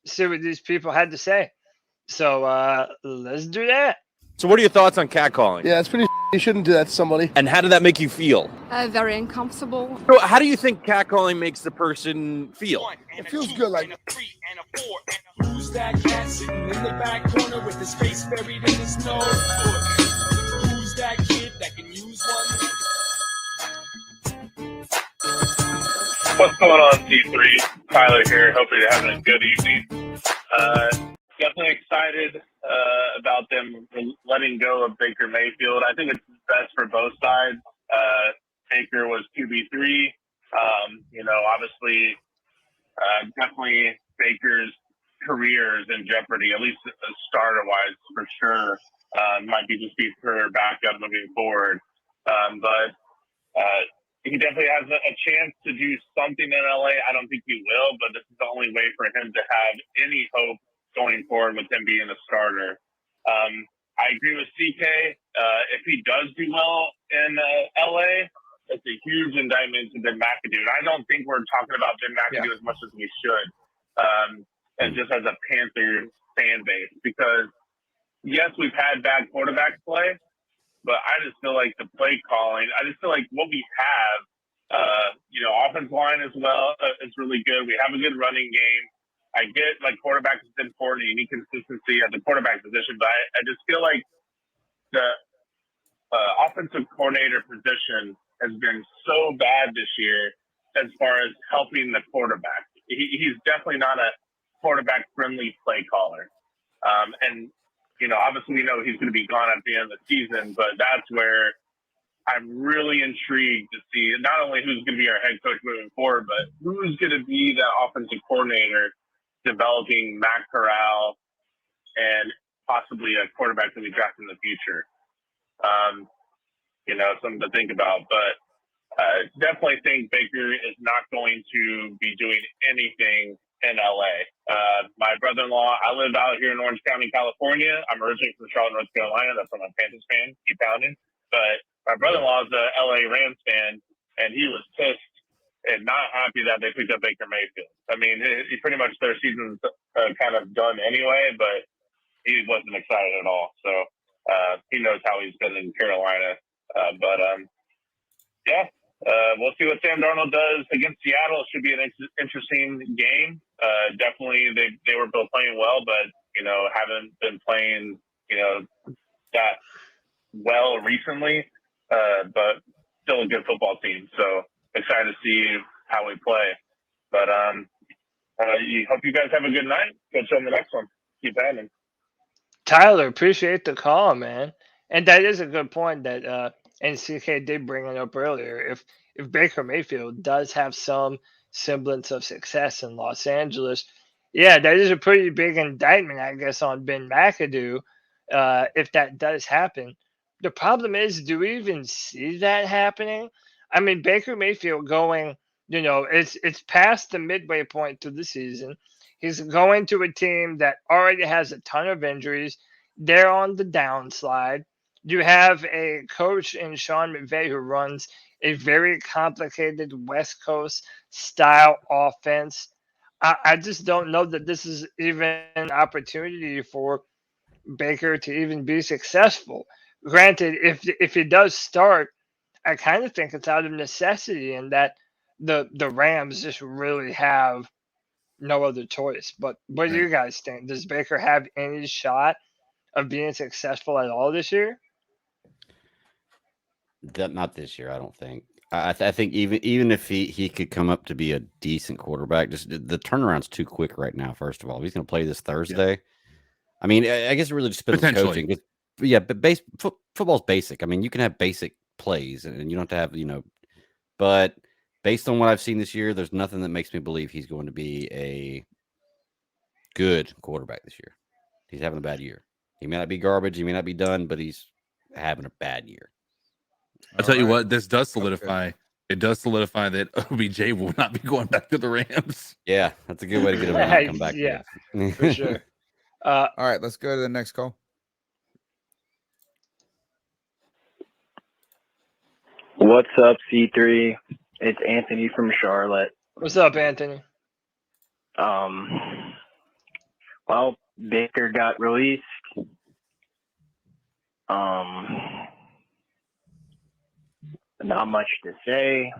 see what these people had to say. So let's do that. So what are your thoughts on catcalling? Yeah, it's pretty. You shouldn't do that to somebody. And how did that make you feel? Very uncomfortable. So how do you think catcalling makes the person feel? It feels good, like. Who's that cat sitting in the back corner with his face buried in his nose? Who's that kid that can use one? What's going on, C3? Tyler here. Hopefully you're having a good evening. Definitely excited about them letting go of Baker Mayfield. I think it's best for both sides. Baker was QB3. Obviously, definitely Baker's career is in jeopardy, at least starter-wise for sure. Might be just be for backup moving forward. But he definitely has a chance to do something in LA. I don't think he will, but this is the only way for him to have any hope going forward with him being a starter. I agree with CK. If he does do well in LA, it's a huge indictment to Ben McAdoo. And I don't think we're talking about Ben McAdoo as much as we should. And just as a Panther fan base, because yes, we've had bad quarterback play, but I just feel like the play calling, I just feel like what we have, offensive line as well, it's really good. We have a good running game. I get like quarterback is important. You need consistency at the quarterback position, but I just feel like the offensive coordinator position has been so bad this year as far as helping the quarterback. He's definitely not a quarterback-friendly play caller. Obviously we know he's going to be gone at the end of the season, but that's where I'm really intrigued to see not only who's going to be our head coach moving forward, but who's going to be that offensive coordinator developing Matt Corral and possibly a quarterback that we draft in the future. Something to think about. But definitely think Baker is not going to be doing anything in LA. My brother-in-law, I live out here in Orange County, California. I'm originally from Charlotte, North Carolina. That's where my Panthers fan. Keep pounding. But my brother-in-law is a LA Rams fan, and he was pissed and not happy that they picked up Baker Mayfield. I mean, he pretty much their season's kind of done anyway, but he wasn't excited at all. So he knows how he's been in Carolina. We'll see what Sam Darnold does against Seattle. It should be an interesting game. Definitely, they were both playing well, but haven't been playing that well recently. But still a good football team. So excited to see how we play. But hope you guys have a good night. Catch you on the next one. Keep having. Tyler, appreciate the call, man. And that is a good point that NCK did bring it up earlier. If Baker Mayfield does have some semblance of success in Los Angeles, yeah, that is a pretty big indictment, I guess, on Ben McAdoo, if that does happen. The problem is, do we even see that happening? I mean, Baker Mayfield going, it's past the midway point to the season. He's going to a team that already has a ton of injuries. They're on the downslide. You have a coach in Sean McVay who runs a very complicated West Coast style offense. I just don't know that this is even an opportunity for Baker to even be successful. Granted, if he does start, I kind of think it's out of necessity and that the Rams just really have no other choice. But what do you guys think? Does Baker have any shot of being successful at all this year? Not this year, I don't think. I think even if he could come up to be a decent quarterback, just the turnaround's too quick right now. First of all, he's going to play this Thursday. Yeah. I mean, I guess it really just depends on coaching. Yeah, but football's basic. I mean, you can have basic plays, and you don't have to have But based on what I've seen this year, there's nothing that makes me believe he's going to be a good quarterback this year. He's having a bad year. He may not be garbage. He may not be done, but he's having a bad year. I'll tell you what, this does solidify. Okay. It does solidify that OBJ will not be going back to the Rams. Yeah, that's a good way to get him to not come back. Yeah, for sure. All right, let's go to the next call. What's up, C3? It's Anthony from Charlotte. What's up, Anthony? Well, Baker got released. Not much to say.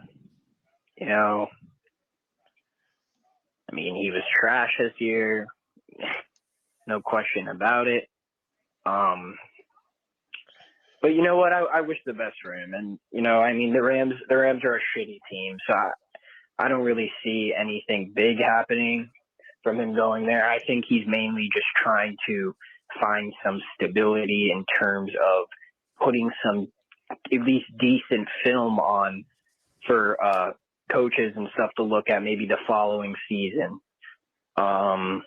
You know, I mean, he was trash this year. No question about it. But you know what? I wish the best for him. And, you know, I mean, the Rams are a shitty team. So I don't really see anything big happening from him going there. I think he's mainly just trying to find some stability in terms of putting some at least decent film on for coaches and stuff to look at maybe the following season. So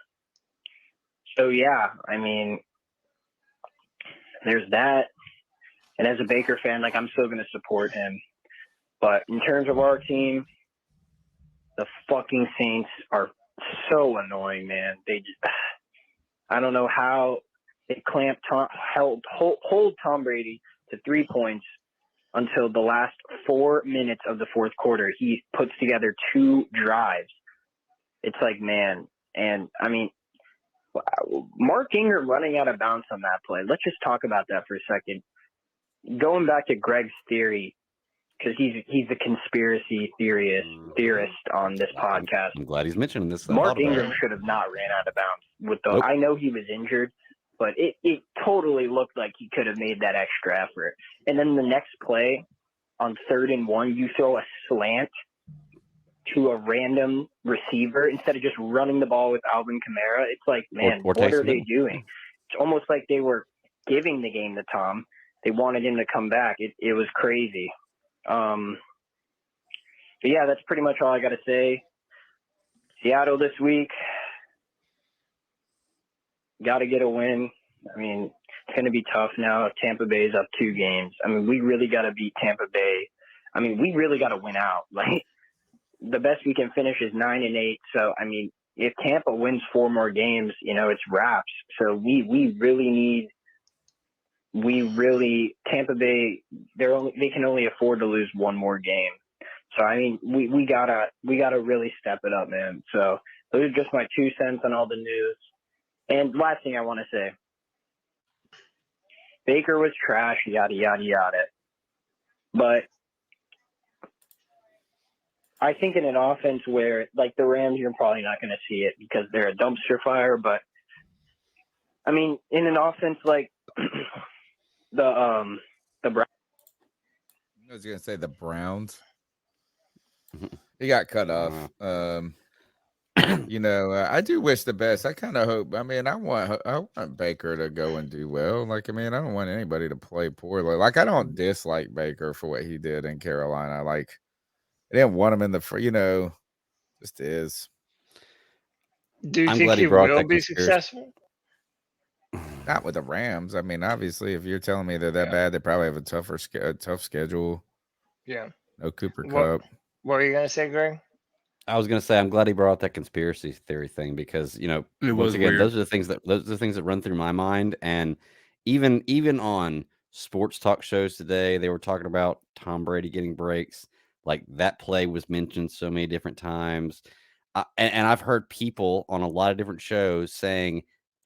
yeah, I mean, there's that. And as a Baker fan, like, I'm still going to support him. But in terms of our team, the fucking Saints are so annoying, man. They just, I don't know how they hold Tom Brady to 3 points until the last 4 minutes of the fourth quarter. He puts together 2 drives. It's like, man. And I mean, Mark Ingram running out of bounds on that play. Let's just talk about that for a second. Going back to Greg's theory, because he's the conspiracy theorist on this podcast. I'm glad he's mentioning this. Mark Ingram should have not ran out of bounds. Nope. I know he was injured, but it totally looked like he could have made that extra effort. And then the next play, on 3rd and 1, you throw a slant to a random receiver instead of just running the ball with Alvin Kamara. It's like, man, what are they doing? It's almost like they were giving the game to Tom. They wanted him to come back. It was crazy. But yeah, that's pretty much all I got to say. Seattle this week, got to get a win. I mean, it's going to be tough now. Tampa Bay's up 2 games. I mean, we really got to beat Tampa Bay. I mean, we really got to win out. Like, the best we can finish is 9-8. So, I mean, if Tampa wins 4 more games, you know, it's wraps. So we really need. Tampa Bay, they can only afford to lose 1 more game. So I mean, we gotta really step it up, man. So those are just my 2 cents on all the news. And last thing I want to say, Baker was trash, yada yada yada. But I think in an offense where, like, the Rams, you're probably not going to see it because they're a dumpster fire. But I mean, in an offense like the Browns. I was gonna say the Browns. He got cut off. You know, I do wish the best. I kind of hope. I mean, I want Baker to go and do well. Like, I mean, I don't want anybody to play poorly. Like, I don't dislike Baker for what he did in Carolina. Like, I didn't want him in the, you know, just is. Do you think he will be successful? Not with the Rams. I mean, obviously, if you're telling me they're that bad, they probably have a tough schedule. Yeah. No Cooper Kupp. What were you gonna say, Greg? I was gonna say I'm glad he brought up that conspiracy theory thing because, you know, once again, those are the things that run through my mind. And even on sports talk shows today, they were talking about Tom Brady getting breaks. Like, that play was mentioned so many different times, and I've heard people on a lot of different shows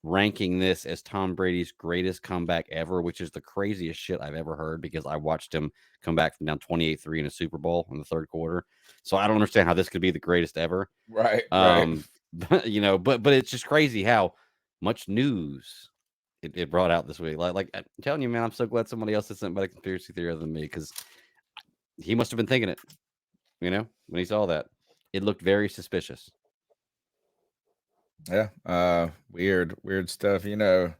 ranking this as Tom Brady's greatest comeback ever, which is the craziest shit I've ever heard because I watched him come back from down 28-3 in a Super Bowl in the 3rd quarter. So I don't understand how this could be the greatest ever. Right. You know, but it's just crazy how much news it brought out this week. Like I'm telling you, man, I'm so glad somebody else is sent by the conspiracy theory other than me, because he must have been thinking it, you know, when he saw that. It looked very suspicious. Yeah, weird stuff. You know,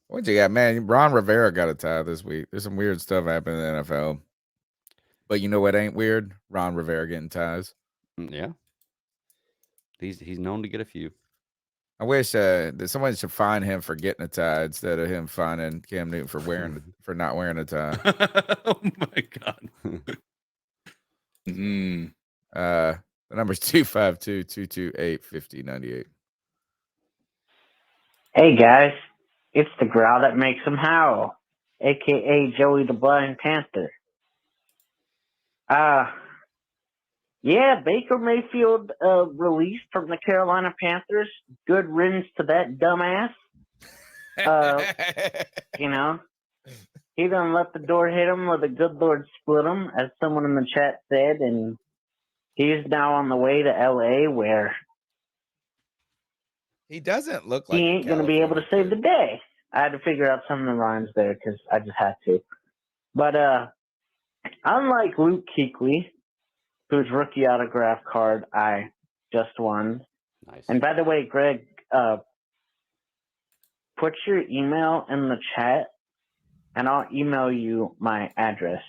what you got, man? Ron Rivera got a tie this week. There's some weird stuff happening in the NFL. But you know what ain't weird? Ron Rivera getting ties. Yeah, he's known to get a few. I wish that someone should fine him for getting a tie instead of him fining Cam Newton for not wearing a tie. Oh my god. The number's 252-228-5098. Hey guys, it's the growl that makes them howl, aka Joey the Blind Panther. Yeah, Baker Mayfield released from the Carolina Panthers. Good riddance to that dumbass. You know, he done let the door hit him or the good Lord split him, as someone in the chat said, and he's now on the way to L.A. where He doesn't look like he a ain't going to be able to California save the day. I had to figure out some of the rhymes there because I just had to. But unlike Luke Kuechly, whose rookie autograph card I just won. Nice. And by the way, Greg, put your email in the chat, and I'll email you my address.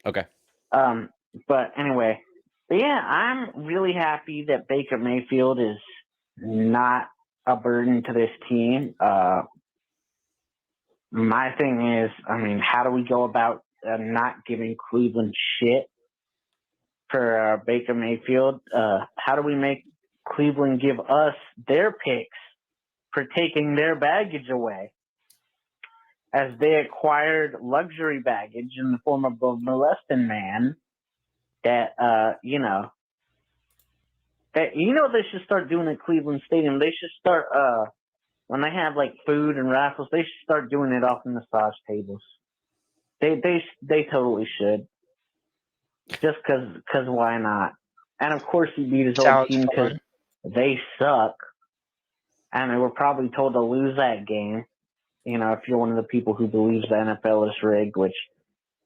Okay. But anyway, but yeah, I'm really happy that Baker Mayfield is not a burden to this team. My thing is, I mean, how do we go about not giving Cleveland shit for Baker Mayfield? How do we make Cleveland give us their picks for taking their baggage away, as they acquired luxury baggage in the form of a molesting man that, they should start doing at Cleveland Stadium. They should start, when they have like food and raffles, they should start doing it off the massage tables. They totally should. Just cause why not? And of course he beat his old team because they suck. And they were probably told to lose that game. You know, if you're one of the people who believes the NFL is rigged, which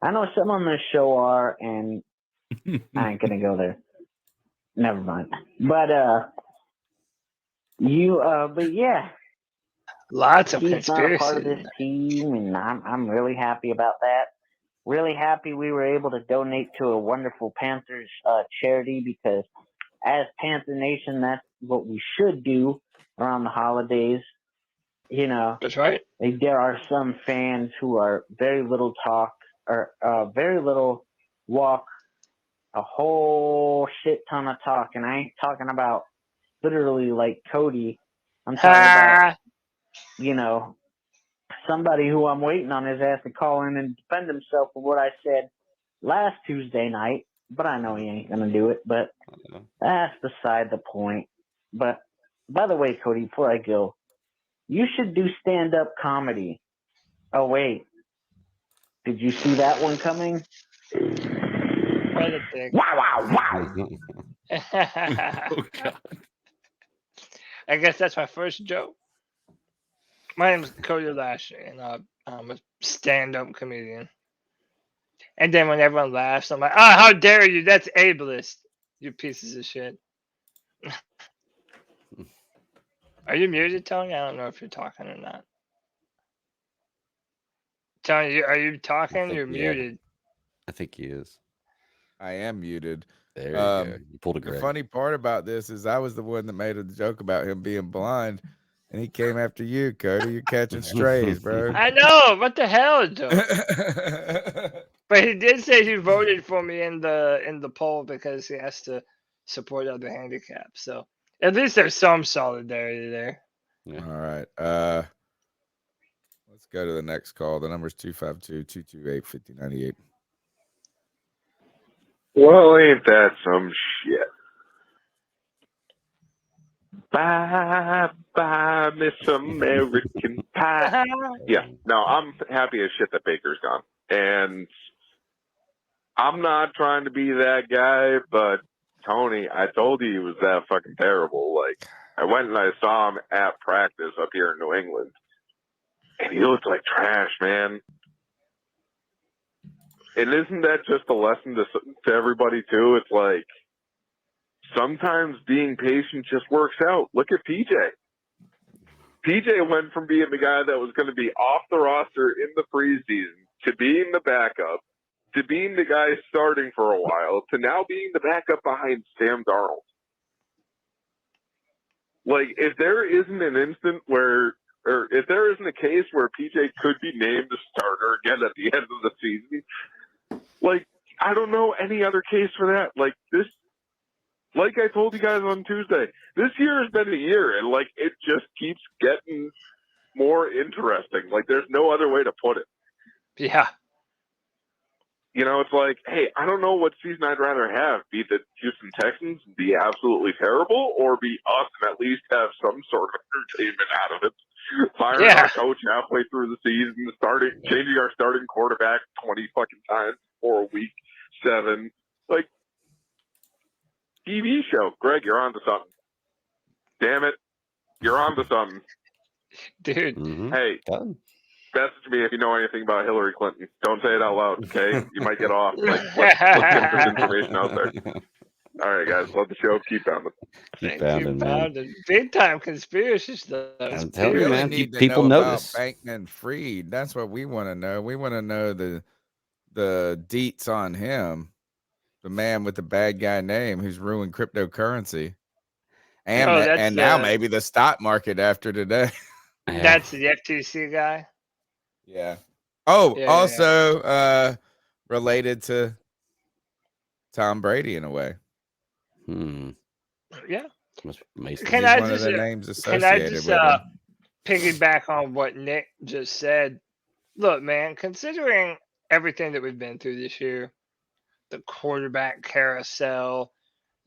I know some on this show are, and I ain't gonna go there. Never mind. But but yeah. Lots of he's not a part of conspiracy. this team, and I'm really happy about that. Really happy we were able to donate to a wonderful Panthers charity, because as Panther Nation, that's what we should do around the holidays. You know, That's right. There are some fans who are very little talk or very little walk, a whole shit ton of talk. And I ain't talking about literally like Cody. I'm talking about, somebody who I'm waiting on his ass to call in and defend himself for what I said last Tuesday night. But I know he ain't going to do it. But that's beside the point. But by the way, Cody, before I go, you should do stand-up comedy. Oh, wait. Did you see that one coming? Wow. Oh, God. I guess that's my first joke. My name is Cody Lashley, and I'm a stand-up comedian. And then when everyone laughs, I'm like, "Oh, how dare you? That's ableist, you pieces of shit." Are you muted, Tony? I don't know if you're talking or not. Tony, are you talking? You're muted. I think he is. I am muted. There you go. You pulled a The Greg. funny part about this is I was the one that made a joke about him being blind, and he came after you, Cody. You're catching strays, bro. I know. What the hell, Joe? But he did say he voted for me in the poll because he has to support other handicaps. So at least there's some solidarity there. Yeah. All right. Let's go to the next call. The number is 252-228-5098. Well, ain't that some shit? Bye, bye, Miss American Pie. Yeah, no, I'm happy as shit that Baker's gone. And I'm not trying to be that guy, but Tony, I told you he was that fucking terrible. Like, I went and I saw him at practice up here in New England, and he looked like trash, man. And isn't that just a lesson to everybody, too? It's like, sometimes being patient just works out. Look at PJ. PJ went from being the guy that was going to be off the roster in the preseason to being the backup, to being the guy starting for a while, to now being the backup behind Sam Darnold. Like, if there isn't an instant where, or if there isn't a case where PJ could be named the starter again at the end of the season, like, I don't know any other case for that. Like, this, like I told you guys on Tuesday, this year has been a year, and, like, it just keeps getting more interesting. Like, there's no other way to put it. Yeah. It's like, hey, I don't know what season I'd rather have: be the Houston Texans, be absolutely terrible, or be us and at least have some sort of entertainment out of it. Firing our coach halfway through the season, changing our starting quarterback 20 fucking times for week 7. Like, TV show. Greg, you're on to something. Damn it. You're on to something. Dude. Hey, message me if you know anything about Hillary Clinton. Don't say it out loud, okay? You might get off. Like, let's get this information out there. All right, guys. Let the show keep pounding. Keep pounding. Big time conspiracy stuff. I'm telling you, man. Need to People know notice. about Bankman-Fried. That's what we want to know. We want to know the deets on him, the man with the bad guy name who's ruined cryptocurrency, and now maybe the stock market after today. That's the FTC guy. Yeah. Oh, also related to Tom Brady in a way. Yeah. Can I just names associated with him. Piggyback on what Nick just said? Look, man, considering everything that we've been through this year, the quarterback carousel,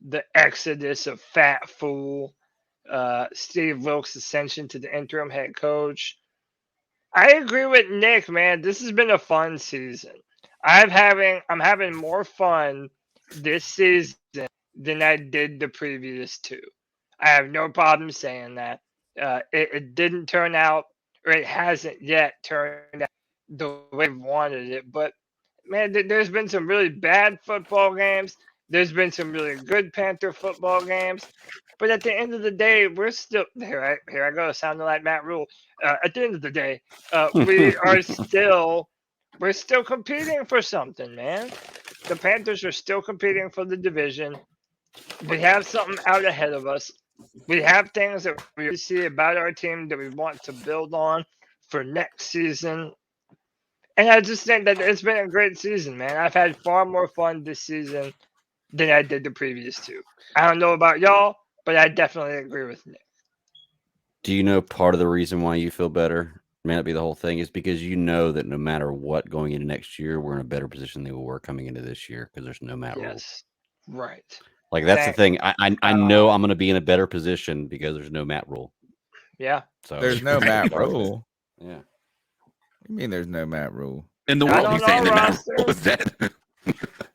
the exodus of Fat Fool, Steve Wilkes' ascension to the interim head coach, I agree with Nick, man. This has been a fun season. I'm having more fun this season than I did the previous 2. I have no problem saying that. It didn't turn out, or it hasn't yet turned out the way we wanted it. But, man, there's been some really bad football games. There's been some really good Panther football games. But at the end of the day, we're still here. I go, sounding like Matt Rule. At the end of the day, we're still competing for something, man. The Panthers are still competing for the division. We have something out ahead of us. We have things that we see about our team that we want to build on for next season. And I just think that it's been a great season, man. I've had far more fun this season than I did the previous 2. I don't know about y'all, but I definitely agree with Nick. Do you know part of the reason why you feel better? May not be the whole thing, is because you know that no matter what going into next year, we're in a better position than we were coming into this year because there's no Matt Rule. Yes, right. Like that's the thing. I know I'm going to be in a better position because there's no Matt Rule. Yeah. So there's no Matt Rule. Yeah. You mean there's no Matt Rule? In the world, he's saying that Matt Rule was dead.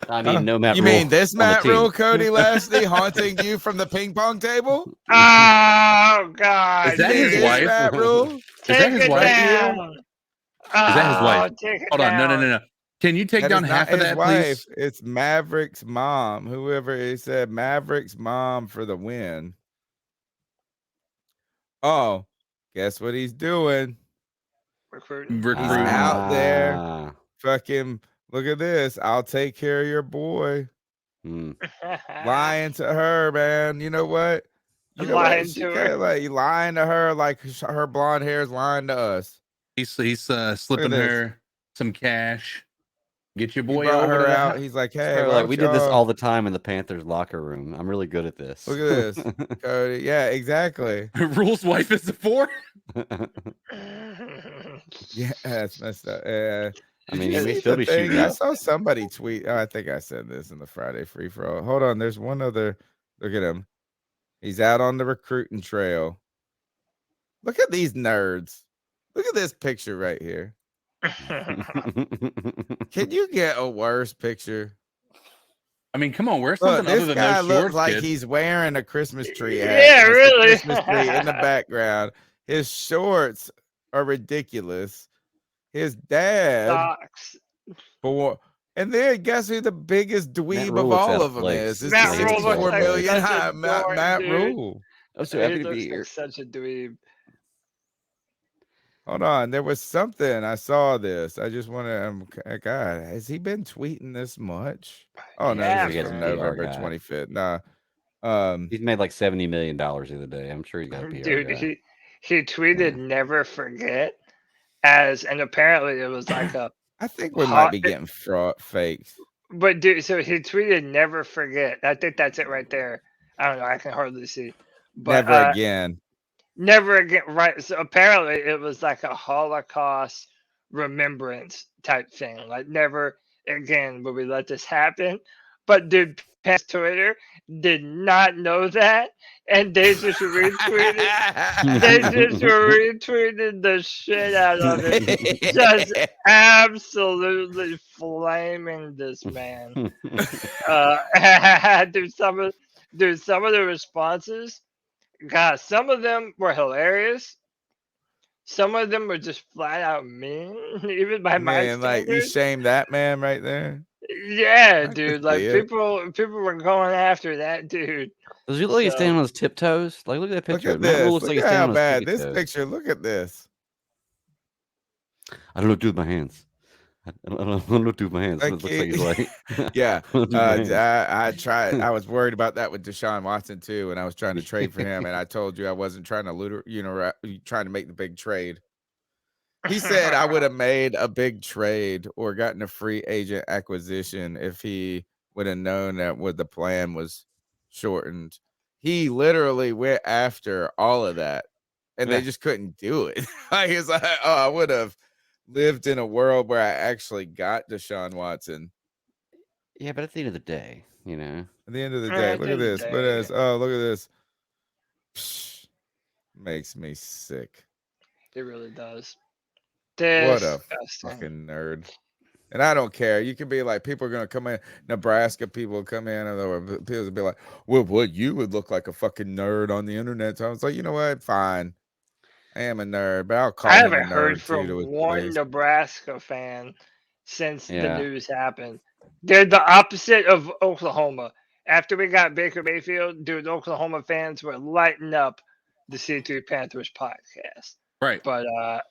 I mean, no Matt You Rule. mean this Matt Rule, Cody Lashley, haunting you from the ping pong table? Oh God! Is that his wife? Matt Rule? Is that his wife? Down. Is that his wife? Hold on, down. no. Can you take down half of that, please? It's Maverick's mom. Whoever he said, Maverick's mom for the win. Oh, guess what he's doing? Recruiting. He's out there. Fucking look at this. I'll take care of your boy. Lying to her, man. You know what? Lying to her. Like lying to her like her blonde hair is lying to us. He's slipping her some cash. Get your boy over her out. He's like, hey, like we did this all the time in the Panthers locker room. I'm really good at this. Look at this, Cody. Yeah, exactly. Rule's wife is the 4. Yeah, that's messed up. Yeah. I mean, he may still be shooting. I saw somebody tweet. I think I said this in the Friday free for all. Hold on, there's one other. Look at him. He's out on the recruiting trail. Look at these nerds. Look at this picture right here. Can you get a worse picture? I mean, come on, wear something other than those shorts. This guy looks like kid. he's wearing a Christmas tree hat. Yeah, really. Christmas tree in the background. His shorts are ridiculous. His dad. Socks. And then guess who the biggest dweeb of all of them is? It's Matt the Rule looks 64 like million such a dork, Matt dude. Rule. I'm so happy He to be looks here. like such a dweeb. Hold on, there was something. I saw this. I just want to. God, has he been tweeting this much? Oh no, Yeah, this is from November 25th. Nah, he's made like $70 million the other day. I'm sure he's got a PR Dude, guy. he tweeted "Never forget," and apparently it was like a. I think we might be getting fakes. But dude, so he tweeted "Never forget." I think that's it right there. I don't know. I can hardly see. But, Never again. Never again. Right. So apparently it was like a Holocaust remembrance type thing. Like never again, will we let this happen? But dude, Pants Twitter did not know that, and they just retweeted. They just retweeted the shit out of it, just absolutely flaming this man. Dude, some of the responses, God, some of them were hilarious. Some of them were just flat out mean, even by my Man, like you standards. shame that man right there. Yeah, I dude. could Like see it. people were going after that dude. Does he look like he's standing on his tiptoes? Like, look at that Look picture. at Matt Rule this. looks Look like he's at standing how on his bad tippy this toes. picture. Look at this. I don't know what to do with my hands. I don't know what to do with my hands. It looks like he's like, Yeah. I don't know what to do with my hands. I tried. I was worried about that with Deshaun Watson too, and I was trying to trade for him. And I told you I wasn't trying to trying to make the big trade. He said I would have made a big trade or gotten a free agent acquisition if he would have known that what the plan was shortened. He literally went after all of that, and they just couldn't do it. He was like, "Oh, I would have lived in a world where I actually got Deshaun Watson." Yeah, but at the end of the day, you know. At the end of the day, look at this. Look at this. Oh, look at this. Psh, makes me sick. It really does. What a Disgusting. fucking nerd. And I don't care. You can be like, people are going to come in. Nebraska people come in, or people will be like, well, what, you would look like a fucking nerd on the internet. So I was like, you know what? Fine. I am a nerd, but I'll call I him a haven't heard nerd from too. To his one face. Nebraska fan since the Yeah. news happened. They're the opposite of Oklahoma. After we got Baker Mayfield, dude, Oklahoma fans were lighting up the C3 Panthers podcast. Right. But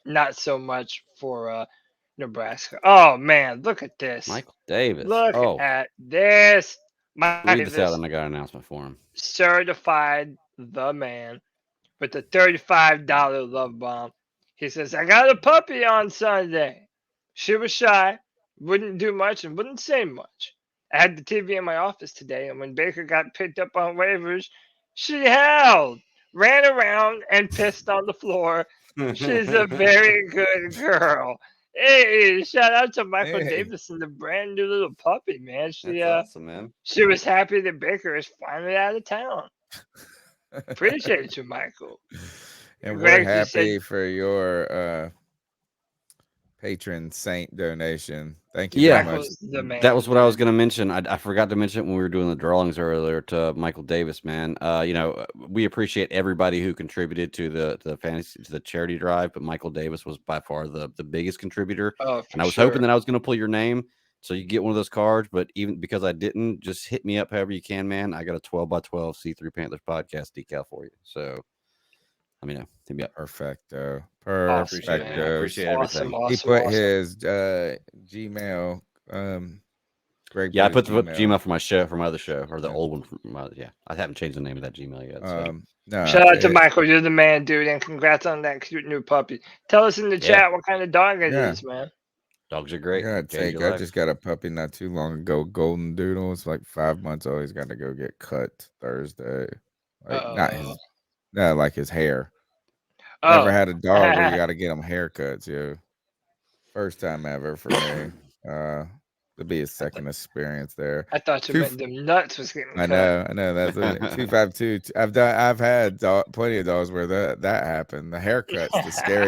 not so much for Nebraska. Oh, man, look at this. Michael Davis. Look Oh, at this. Michael read this out, Davis, and I got an announcement for him. certified the man with the $35 love bomb. He says, I got a puppy on Sunday. She was shy, wouldn't do much, and wouldn't say much. I had the TV in my office today, and when Baker got picked up on waivers, she howled, ran around, and pissed on the floor. She's a very good girl. Hey, shout out to Michael Hey. Davis and the brand new little puppy, man. She That's awesome, man. she was happy that Baker is finally out of town. Appreciate you, Michael. And Greg, we're you said- happy for your patron saint donation. Thank you Yeah. very much. Michael's the man. That was what I was going to mention. I forgot to mention it when we were doing the drawings earlier to Michael Davis, man. You know, we appreciate everybody who contributed to the charity drive, but Michael Davis was by far the biggest contributor. Oh, for And I was sure. hoping that I was going to pull your name so you get one of those cards, but even because I didn't, just hit me up however you can, man. I got a 12x12 C3 Panthers podcast decal for you. So, I mean, hit me up. Perfecto. Awesome, Appreciate it, man. Perfecto. Appreciate Awesome, everything. He awesome, put awesome. his Gmail. Greg. Yeah, I put his the Gmail for my show, for my other show, or the old one. Yeah, I haven't changed the name of that Gmail yet. So. No, Shout out to Michael. You're the man, dude, and congrats on that cute new puppy. Tell us in the chat what kind of dog it is, man. Dogs are great. I just got a puppy not too long ago. Golden Doodle. It's like 5 months old. He's got to go get cut Thursday. Like his hair. Never had a dog where you got to get them haircuts. Yeah, first time ever for me. To be a second experience there. I thought you meant them nuts was getting cut. I know. That's 252. I've had plenty of dogs where that happened. The haircut's the scary